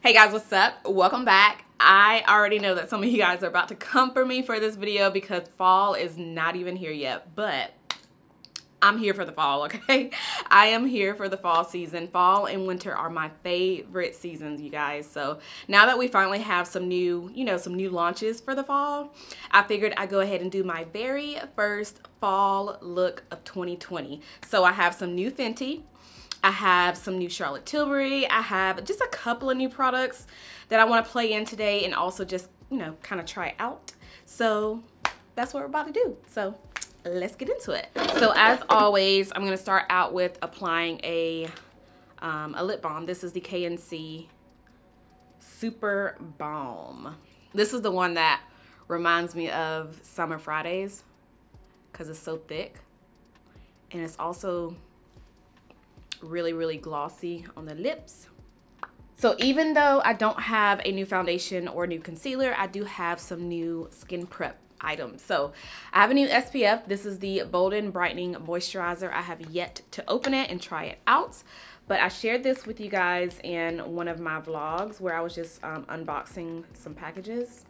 Hey guys, what's up? Welcome back. I already know that some of you guys are about to come for me for this video because fall is not even here yet, but I'm here for the fall, okay? I am here for the fall season. Fall and winter are my favorite seasons, you guys. So now that we finally have some new, some new launches for the fall, I figured I'd go ahead and do my very first fall look of 2020. So I have some new Fenty. I have some new Charlotte Tilbury. I have just a couple of new products that I want to play in today and also just, kind of try out. So that's what we're about to do. So let's get into it. So as always, I'm going to start out with applying a lip balm. This is the KNC Super Balm. This is the one that reminds me of Summer Fridays because it's so thick. And it's also really glossy on the lips. So even though I don't have a new foundation or new concealer, I do have some new skin prep items. So I have a new SPF. This is the Bolden Brightening Moisturizer. I have yet to open it and try it out, but I shared this with you guys in one of my vlogs where I was just unboxing some packages.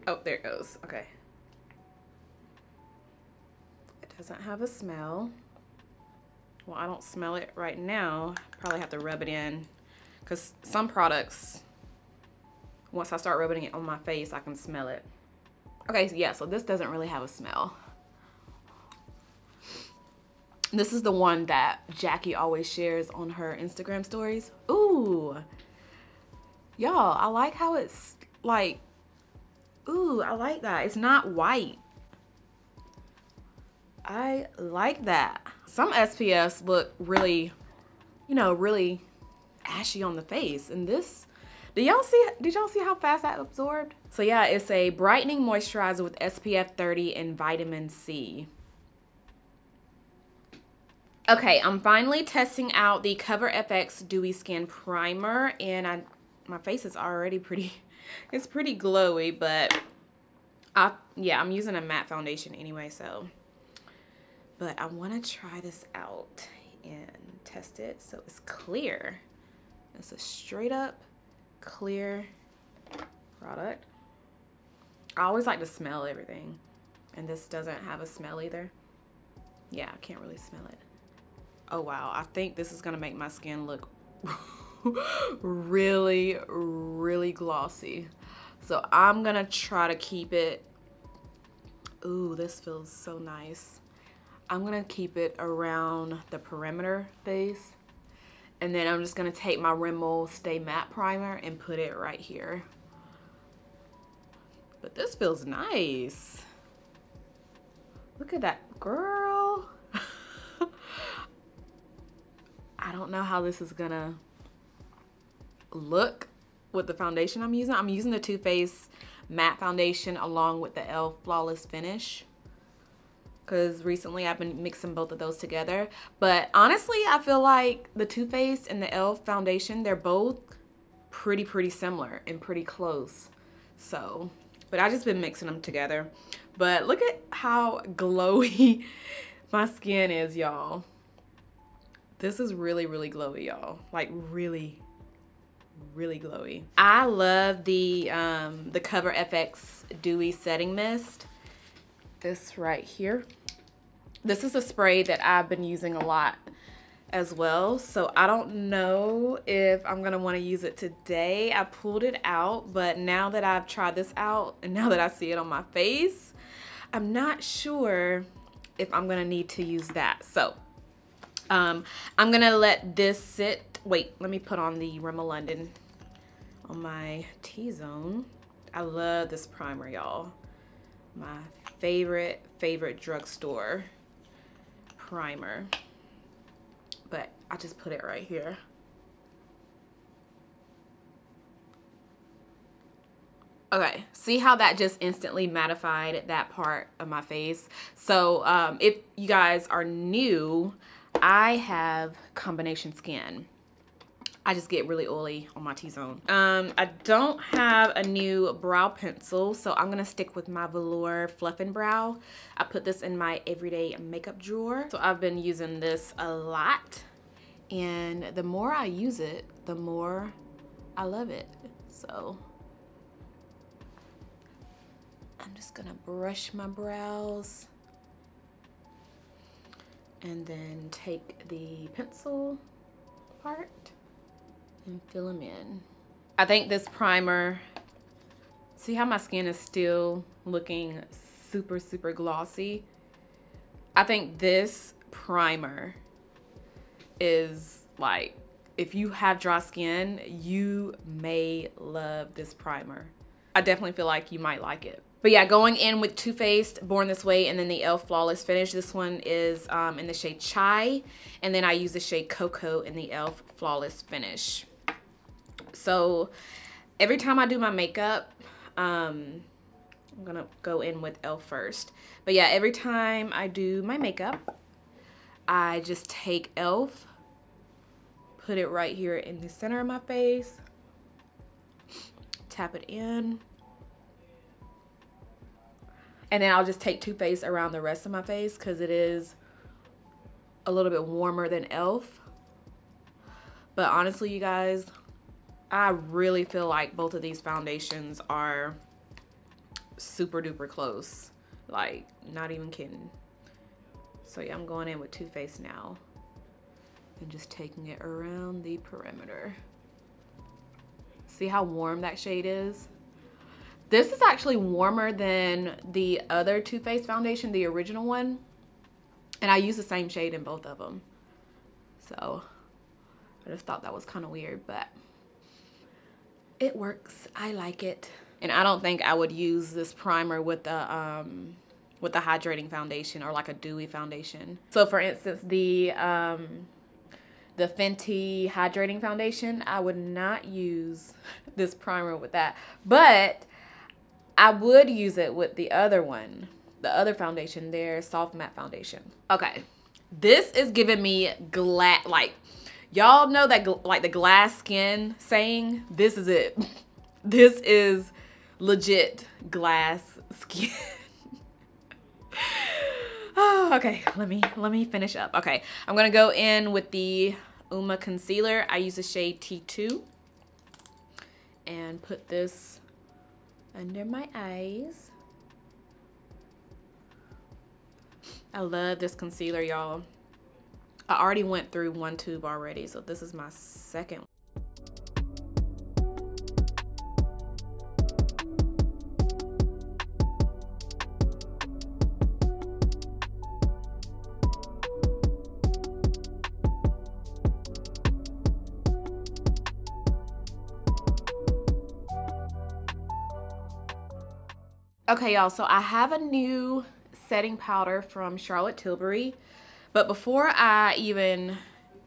Oh, there it goes. Okay. Doesn't have a smell. Well, I don't smell it right now. Probably have to rub it in because some products, once I start rubbing it on my face, I can smell it. Okay, so yeah, so this doesn't really have a smell. This is the one that Jackie always shares on her Instagram stories. Ooh, y'all, I like how it's like, ooh, I like that. It's not white. I like that. Some SPFs look really, really ashy on the face. And this, did y'all see how fast that absorbed? So yeah, it's a brightening moisturizer with SPF 30 and vitamin C. Okay, I'm finally testing out the Cover FX Dewy Skin Primer, and my face is already it's pretty glowy, but yeah, I'm using a matte foundation anyway, so. But I want to try this out and test it so it's clear. It's a straight up clear product. I always like to smell everything, and this doesn't have a smell either. Yeah, I can't really smell it. Oh wow, I think this is gonna make my skin look really glossy. So I'm gonna try to keep it. Ooh, this feels so nice. I'm gonna keep it around the perimeter face, and then I'm just gonna take my Rimmel Stay Matte Primer and put it right here. But this feels nice. Look at that, girl. I don't know how this is gonna look with the foundation I'm using. I'm using the Too Faced matte foundation along with the e.l.f. Flawless Finish, because recently I've been mixing both of those together. But honestly, I feel like the Too Faced and the e.l.f. foundation, they're both pretty similar and pretty close. So, but I just been mixing them together. But look at how glowy my skin is, y'all. This is really glowy, y'all. Like really glowy. I love the Cover FX Dewy Setting Mist. This right here. This is a spray that I've been using a lot as well, so I don't know if I'm gonna want to use it today. I pulled it out, but now that I've tried this out and now that I see it on my face, I'm not sure if I'm gonna need to use that. So I'm gonna let this sit. Wait, let me put on the Rimmel London on my T-zone. I love this primer, y'all. My favorite drugstore primer. But I just put it right here. Okay, see how that just instantly mattified that part of my face? So if you guys are new, I have combination skin. I just get really oily on my T-zone. I don't have a new brow pencil, so I'm gonna stick with my Velour Fluff'N Brow. I put this in my everyday makeup drawer. So I've been using this a lot. And the more I use it, the more I love it. So I'm just gonna brush my brows and then take the pencil part and fill them in. I think this primer, see how my skin is still looking super, super glossy? I think this primer is like, if you have dry skin, you may love this primer. I definitely feel like you might like it. But yeah, going in with Too Faced Born This Way and then the e.l.f. Flawless Finish. This one is in the shade Chai, and then I use the shade Coco in the e.l.f. Flawless Finish. So every time I do my makeup, I'm gonna go in with e.l.f. first. But yeah, every time I do my makeup, I just take e.l.f., put it right here in the center of my face, tap it in, and then I'll just take Too Faced around the rest of my face because it is a little bit warmer than e.l.f. But honestly, you guys, I really feel like both of these foundations are super duper close. Like, not even kidding. So yeah, I'm going in with Too Faced now and just taking it around the perimeter. See how warm that shade is? This is actually warmer than the other Too Faced foundation, the original one. And I use the same shade in both of them. So I just thought that was kind of weird, but it works. I like it. And I don't think I would use this primer with the hydrating foundation or like a dewy foundation. So for instance, the Fenty hydrating foundation, I would not use this primer with that, but I would use it with the other one, the other foundation, their soft matte foundation. Okay, this is giving me glass, like, y'all know that like the glass skin saying, this is it. This is legit glass skin. Oh, okay, let me finish up. Okay, I'm gonna go in with the UOMA concealer. I use the shade T2 and put this under my eyes. I love this concealer, y'all. I already went through one tube already, so this is my second. Okay, y'all, so I have a new setting powder from Charlotte Tilbury, but before I even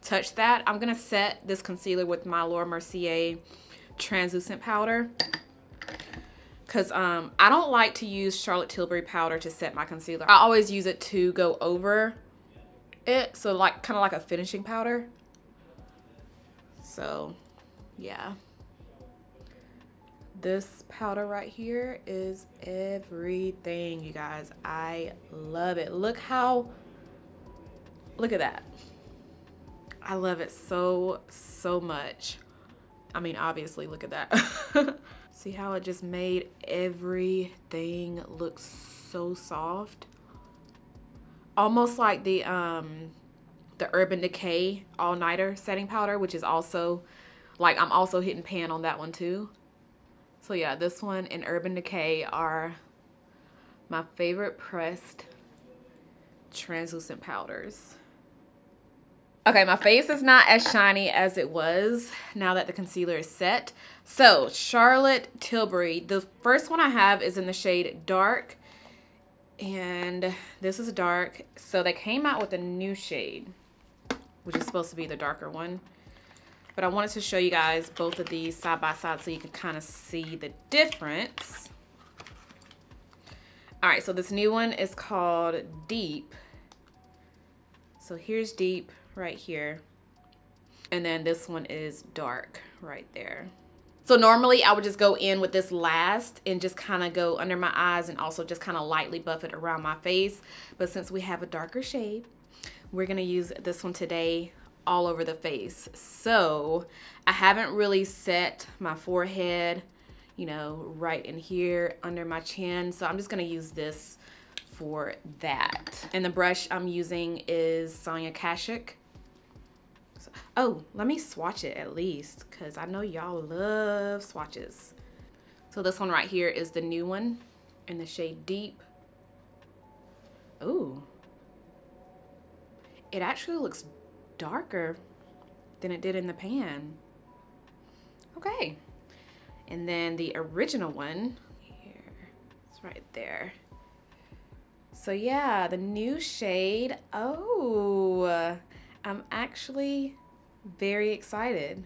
touch that, I'm gonna set this concealer with my Mercier translucent powder, because I don't like to use Charlotte Tilbury powder to set my concealer. I always use it to go over it, so like kind of like a finishing powder. So yeah, this powder right here is everything, you guys. I love it. Look at that. I love it so much. I mean, obviously, look at that. See how it just made everything look so soft? Almost like the Urban Decay All Nighter setting powder, which is also, like, I'm also hitting pan on that one too. So yeah, this one and Urban Decay are my favorite pressed translucent powders. Okay, my face is not as shiny as it was now that the concealer is set. So Charlotte Tilbury, the first one I have is in the shade Dark, and this is dark. So they came out with a new shade, which is supposed to be the darker one. But I wanted to show you guys both of these side by side so you can kind of see the difference. All right, so this new one is called Deep. So here's Deep right here. And then this one is Dark right there. So normally I would just go in with this last and just kind of go under my eyes and also just kind of lightly buff it around my face. But since we have a darker shade, we're gonna use this one today all over the face. So I haven't really set my forehead, you know, right in here under my chin. So I'm just gonna use this for that. And the brush I'm using is Sonia Kashuk. So, oh, let me swatch it at least, because I know y'all love swatches. So this one right here is the new one in the shade Deep. Ooh. It actually looks darker than it did in the pan. Okay. And then the original one, here, it's right there. So yeah, the new shade, oh, I'm actually very excited.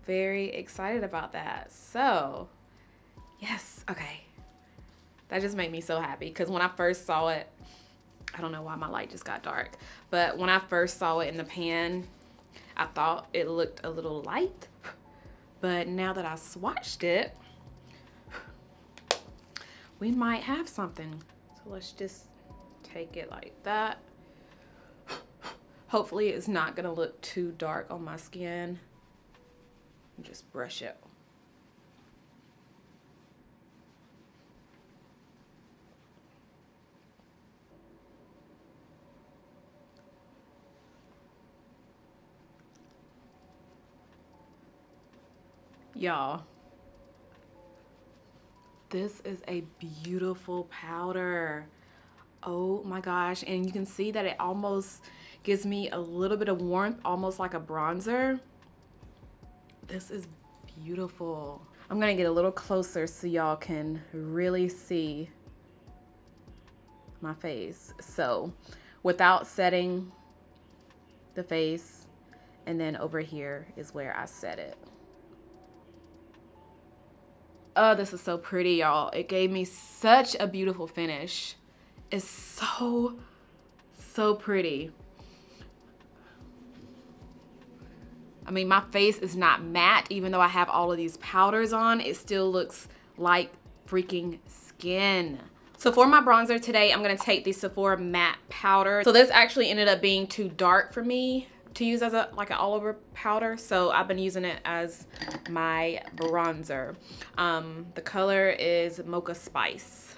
Very excited about that. So, yes, okay. That just made me so happy because when I first saw it, I don't know why my light just got dark, but when I first saw it in the pan, I thought it looked a little light, but now that I swatched it, we might have something. So let's just take it like that. Hopefully it's not gonna look too dark on my skin. Just brush it. Y'all, this is a beautiful powder. Oh my gosh, and you can see that it almost gives me a little bit of warmth, almost like a bronzer. This is beautiful. I'm gonna get a little closer so y'all can really see my face. So without setting the face, and then over here is where I set it. Oh, this is so pretty, y'all. It gave me such a beautiful finish. It's so, so pretty. I mean, my face is not matte, even though I have all of these powders on. It still looks like freaking skin. So for my bronzer today, I'm gonna take the Sephora matte powder. So this actually ended up being too dark for me to use as like an all over powder, so I've been using it as my bronzer. The color is Mocha Spice.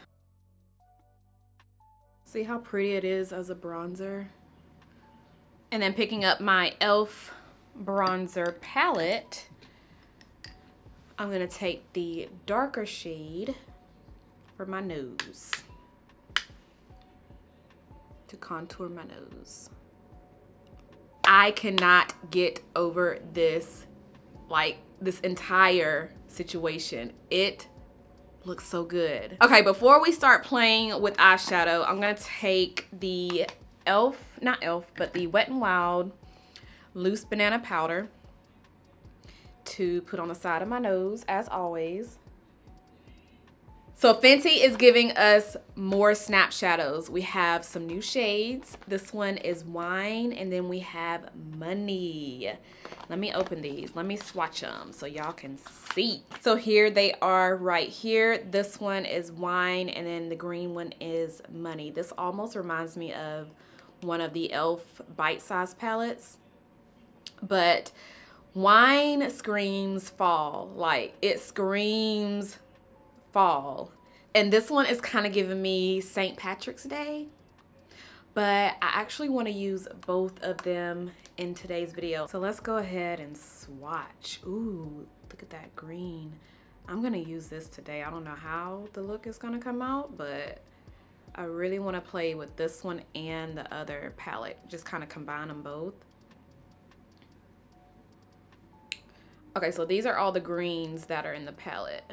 See how pretty it is as a bronzer? And then picking up my e.l.f. bronzer palette, I'm gonna take the darker shade for my nose to contour my nose. I cannot get over this, like this entire situation. It looks so good. Okay, before we start playing with eyeshadow, I'm gonna take the not e.l.f., but the Wet n Wild loose banana powder to put on the side of my nose, as always. So Fenty is giving us more snap shadows. We have some new shades. This one is Wine, and then we have Money. Let me open these. Let me swatch them so y'all can see. So here they are right here. This one is Wine, and then the green one is Money. This almost reminds me of one of the e.l.f. bite-sized palettes, but Wine screams fall. Like, it screams fall. And this one is kind of giving me St. Patrick's Day, but I actually want to use both of them in today's video. So let's go ahead and swatch. Ooh, look at that green. I'm gonna use this today. I don't know how the look is gonna come out, but I really want to play with this one and the other palette, just kind of combine them both. Okay, so these are all the greens that are in the palette.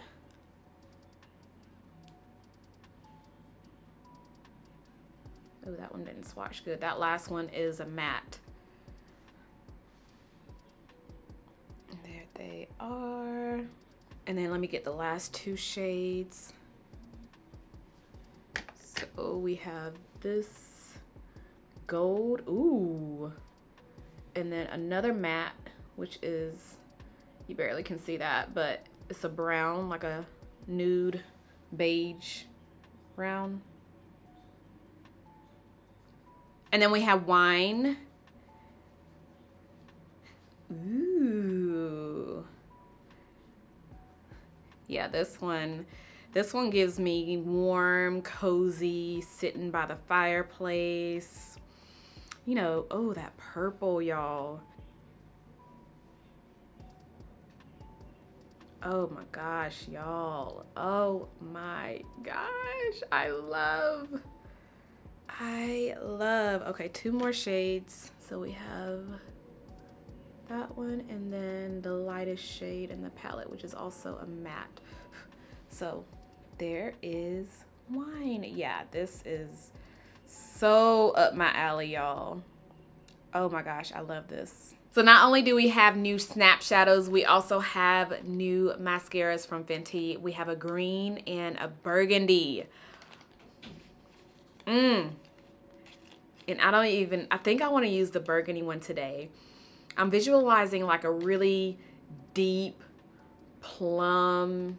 Oh, that one didn't swatch good. That last one is a matte. There they are. And then let me get the last two shades. So we have this gold, ooh. And then another matte, which is, you barely can see that, but it's a brown, like a nude beige brown. And then we have Wine, Yeah, this one gives me warm, cozy, sitting by the fireplace. You know, oh, that purple, y'all. Oh my gosh, y'all. Oh my gosh. I love. Okay, 2 more shades. So we have that one and then the lightest shade in the palette, which is also a matte. So there is Wine. Yeah, this is so up my alley, y'all. Oh my gosh, I love this. So not only do we have new snap shadows, we also have new mascaras from Fenty. We have a green and a burgundy. And I think I want to use the burgundy one today. I'm visualizing like a really deep plum.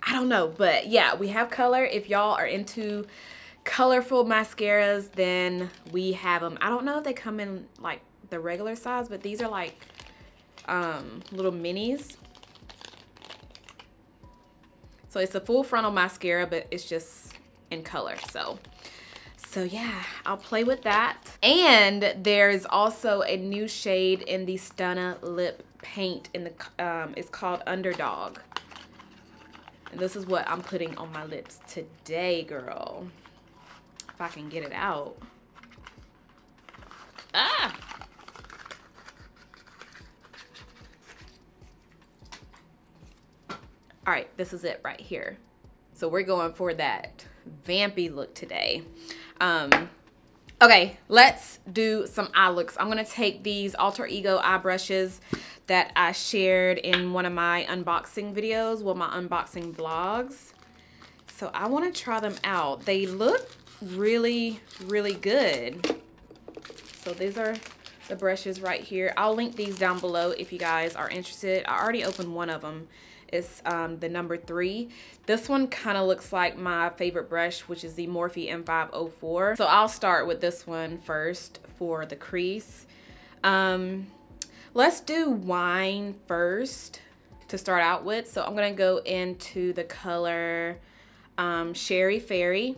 I don't know, but yeah, we have color. If y'all are into colorful mascaras, then we have them. I don't know if they come in like the regular size, but these are like little minis. So it's a full frontal mascara, but it's just in color. So yeah, I'll play with that. And there's also a new shade in the Stunna lip paint in the it's called Underdawg. And this is what I'm putting on my lips today, girl. If I can get it out. Ah! All right, this is it right here. So we're going for that vampy look today. Okay, let's do some eye looks. I'm gonna take these Alter Ego eye brushes that I shared in one of my unboxing videos, well, my unboxing vlogs. So I wanna try them out. They look really, really good. So these are the brushes right here. I'll link these down below if you guys are interested. I already opened one of them. It's the number 3. This one kind of looks like my favorite brush, which is the Morphe M504. So I'll start with this one first for the crease. Let's do Wine first to start out with. So I'm gonna go into the color Sherry Fairy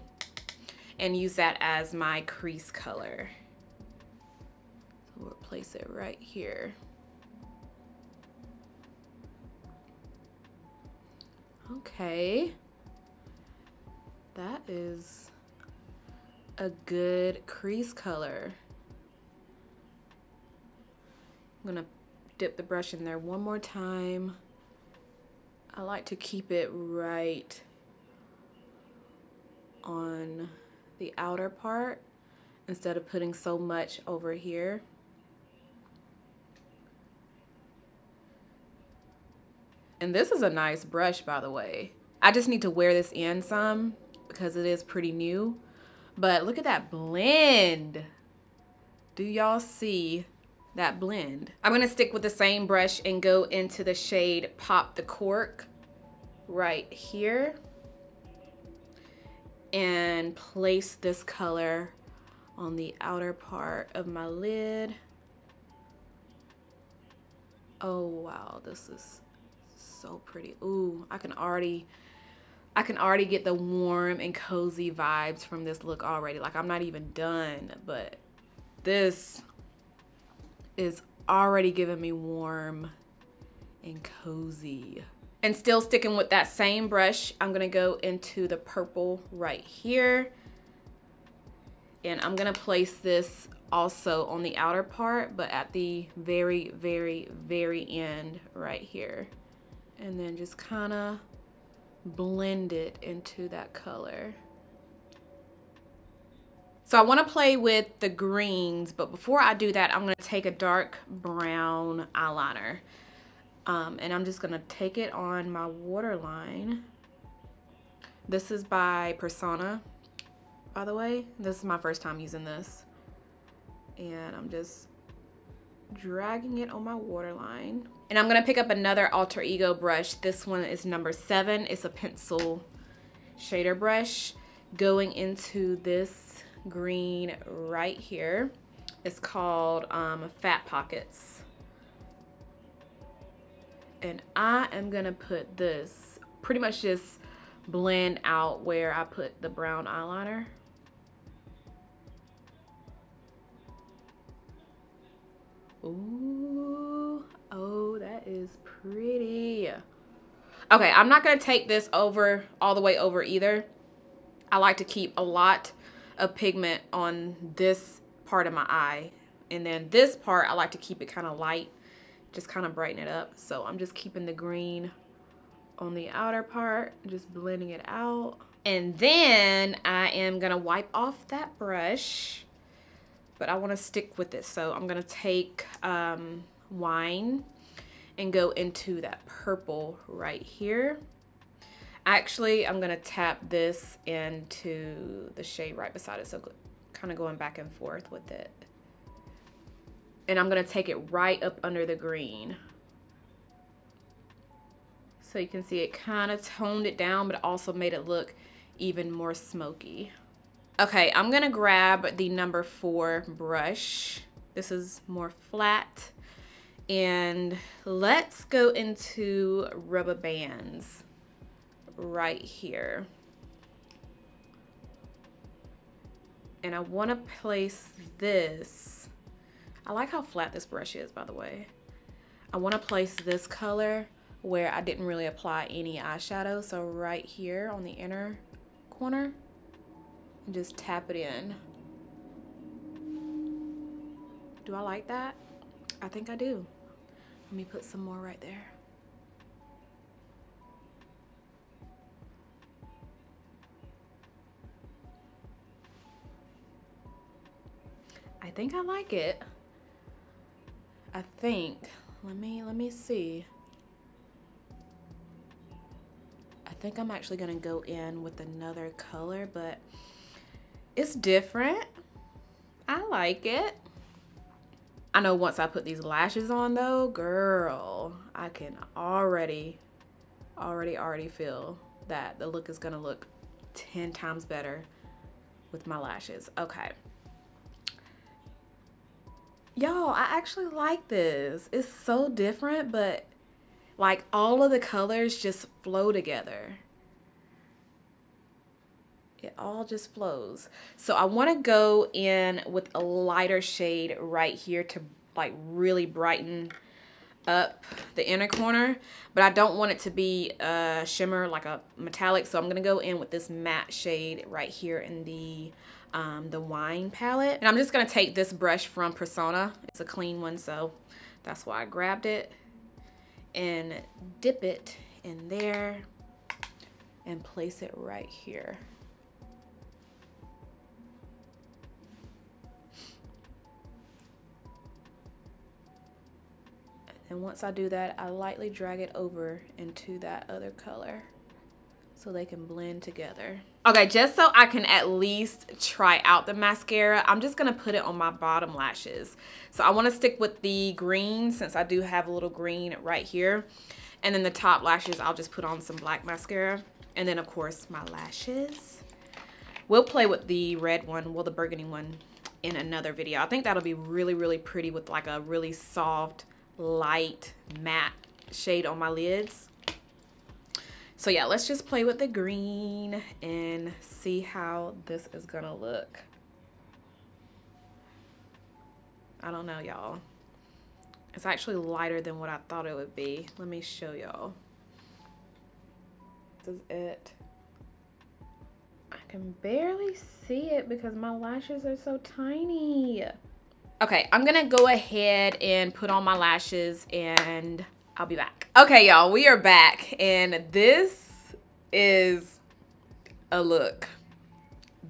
and use that as my crease color. So we'll place it right here. Okay, that is a good crease color. I'm gonna dip the brush in there one more time. I like to keep it right on the outer part instead of putting so much over here. And this is a nice brush, by the way. I just need to wear this in some because it is pretty new. But look at that blend. Do y'all see that blend? I'm gonna stick with the same brush and go into the shade Pop the Cork right here. And place this color on the outer part of my lid. Oh wow, this is so pretty. Ooh, I can already get the warm and cozy vibes from this look already. Like, I'm not even done, but this is already giving me warm and cozy. And still sticking with that same brush, I'm gonna go into the purple right here. And I'm gonna place this also on the outer part, but at the very, very, very end right here. And then just kind of blend it into that color. So I want to play with the greens, but before I do that, I'm going to take a dark brown eyeliner. And I'm just going to take it on my waterline. This is by Persona, by the way. This is my first time using this. And I'm just dragging it on my waterline. And I'm gonna pick up another Alter Ego brush. This one is number 7. It's a pencil shader brush. Going into this green right here. It's called Fat Pockets. And I am gonna put this, pretty much just blend out where I put the brown eyeliner. Ooh, oh, that is pretty. Okay, I'm not gonna take this over all the way over either. I like to keep a lot of pigment on this part of my eye. And then this part, I like to keep it kind of light, just kind of brighten it up. So I'm just keeping the green on the outer part, just blending it out. And then I am gonna wipe off that brush, but I wanna stick with it. So I'm gonna take wine and go into that purple right here. Actually, I'm gonna tap this into the shade right beside it. So kind of going back and forth with it. And I'm gonna take it right up under the green. So you can see it kind of toned it down, but it also made it look even more smoky. Okay, I'm gonna grab the number 4 brush. This is more flat. And let's go into rubber bands right here. And I want to place this. I like how flat this brush is, by the way. I want to place this color where I didn't really apply any eyeshadow. So right here on the inner corner, and just tap it in. Do I like that? I think I do. Let me put some more right there. I think I like it. I think, let me see. I think I'm actually gonna go in with another color, but it's different. I like it. I know once I put these lashes on though, girl, I can already feel that the look is gonna look 10 times better with my lashes. Okay. Y'all, I actually like this. It's so different, but like all of the colors just flow together. It all just flows. So I want to go in with a lighter shade right here to like really brighten up the inner corner, but I don't want it to be a shimmer, like a metallic. So I'm going to go in with this matte shade right here in the wine palette. And I'm just going to take this brush from Persona. It's a clean one, so that's why I grabbed it, and dip it in there and place it right here. And once I do that, I lightly drag it over into that other color so they can blend together. Okay, just so I can at least try out the mascara, I'm just gonna put it on my bottom lashes. So I wanna stick with the green since I do have a little green right here. And then the top lashes, I'll just put on some black mascara. And then of course my lashes. We'll play with the red one, well the burgundy one, in another video. I think that'll be really, really pretty with like a really soft, light, matte shade on my lids. So yeah, let's just play with the green and see how this is gonna look. I don't know, y'all. It's actually lighter than what I thought it would be. Let me show y'all. This is it. I can barely see it because my lashes are so tiny. Okay, I'm gonna go ahead and put on my lashes and I'll be back. Okay, y'all, we are back and this is a look.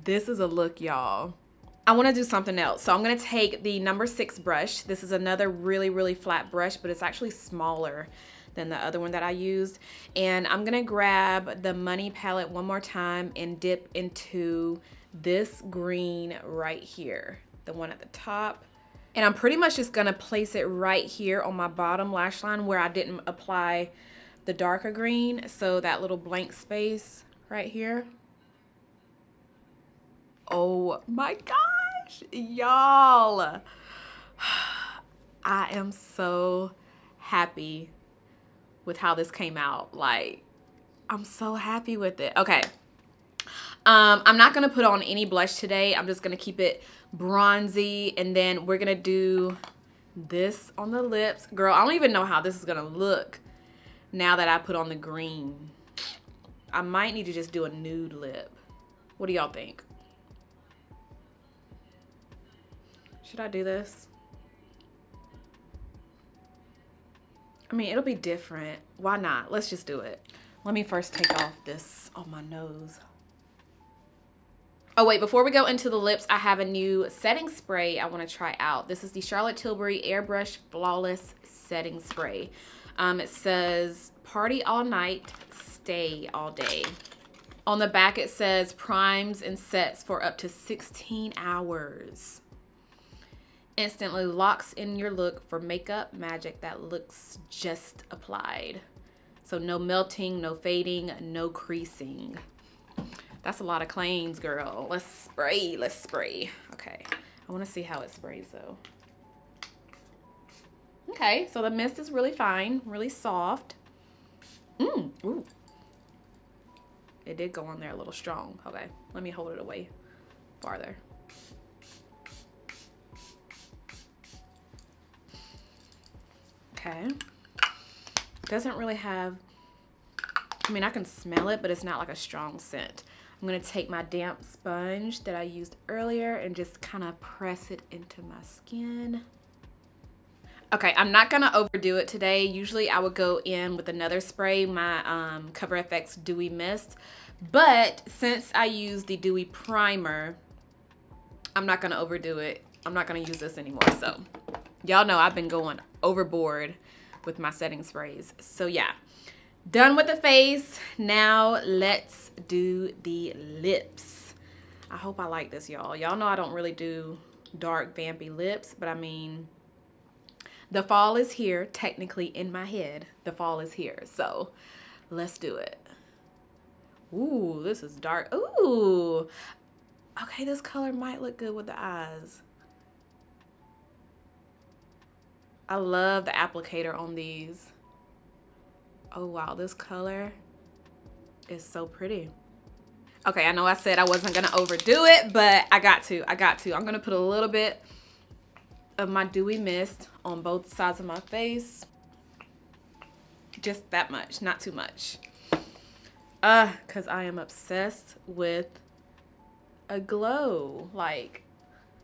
This is a look, y'all. I wanna do something else. So I'm gonna take the number 6 brush. This is another really, really flat brush, but it's actually smaller than the other one that I used. And I'm gonna grab the Money palette one more time and dip into this green right here, the one at the top. And I'm pretty much just gonna place it right here on my bottom lash line where I didn't apply the darker green. So that little blank space right here. Oh my gosh, y'all. I am so happy with how this came out. Like, I'm so happy with it. Okay. I'm not going to put on any blush today. I'm just going to keep it bronzy. And then we're going to do this on the lips. Girl, I don't even know how this is going to look now that I put on the green. I might need to just do a nude lip. What do y'all think? Should I do this? I mean, it'll be different. Why not? Let's just do it. Let me first take off this on my nose. Oh wait, before we go into the lips, I have a new setting spray I want to try out. This is the Charlotte Tilbury Airbrush Flawless Setting Spray. It says, party all night, stay all day. On the back it says, primes and sets for up to 16 hours. Instantly locks in your look for makeup magic that looks just applied. So no melting, no fading, no creasing. That's a lot of claims, girl. Let's spray, let's spray. Okay, I wanna see how it sprays though. Okay, so the mist is really fine, really soft. Ooh. It did go on there a little strong. Okay, let me hold it away farther. Okay. Doesn't really have, I mean, I can smell it, but it's not like a strong scent. I'm gonna take my damp sponge that I used earlier and just kind of press it into my skin. Okay, I'm not gonna overdo it today. Usually I would go in with another spray, my Cover FX Dewy Mist. But since I used the Dewy Primer, I'm not gonna overdo it. I'm not gonna use this anymore. So y'all know I've been going overboard with my setting sprays. So yeah, done with the face. Now let's do the lips. I hope I like this, y'all. Y'all know I don't really do dark vampy lips, but I mean, the fall is here. Technically in my head, the fall is here. So let's do it. Ooh, this is dark. Ooh. Okay, this color might look good with the eyes. I love the applicator on these. Oh wow, this color is so pretty. Okay, I know I said I wasn't gonna overdo it, but I got to. I'm gonna put a little bit of my Dewy Mist on both sides of my face. Just that much, not too much. Cause I am obsessed with a glow. Like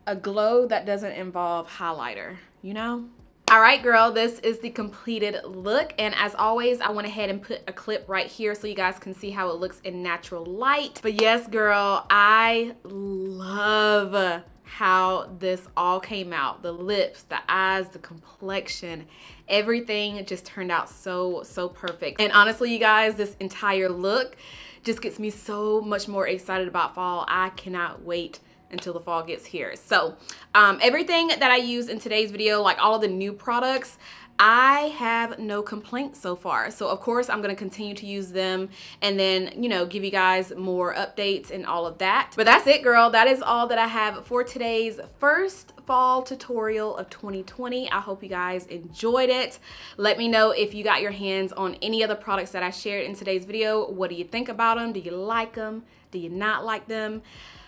a glow that doesn't involve highlighter, you know? All right, girl, this is the completed look. And as always, I went ahead and put a clip right here so you guys can see how it looks in natural light. But yes, girl, I love how this all came out. The lips, the eyes, the complexion, everything just turned out so perfect. And honestly, you guys, this entire look just gets me so much more excited about fall. I cannot wait until the fall gets here. So everything that I use in today's video, like all of the new products, I have no complaints so far. So of course I'm gonna continue to use them and then, you know, give you guys more updates and all of that. But that's it, girl. That is all that I have for today's first fall tutorial of 2020. I hope you guys enjoyed it. Let me know if you got your hands on any other products that I shared in today's video. What do you think about them? Do you like them? Do you not like them?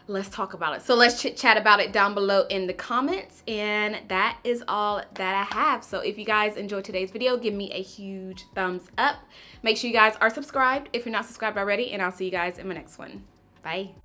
Let's talk about it. So let's chit chat about it down below in the comments. And that is all that I have. So if you guys enjoyed today's video, give me a huge thumbs up. Make sure you guys are subscribed if you're not subscribed already, and I'll see you guys in my next one. Bye.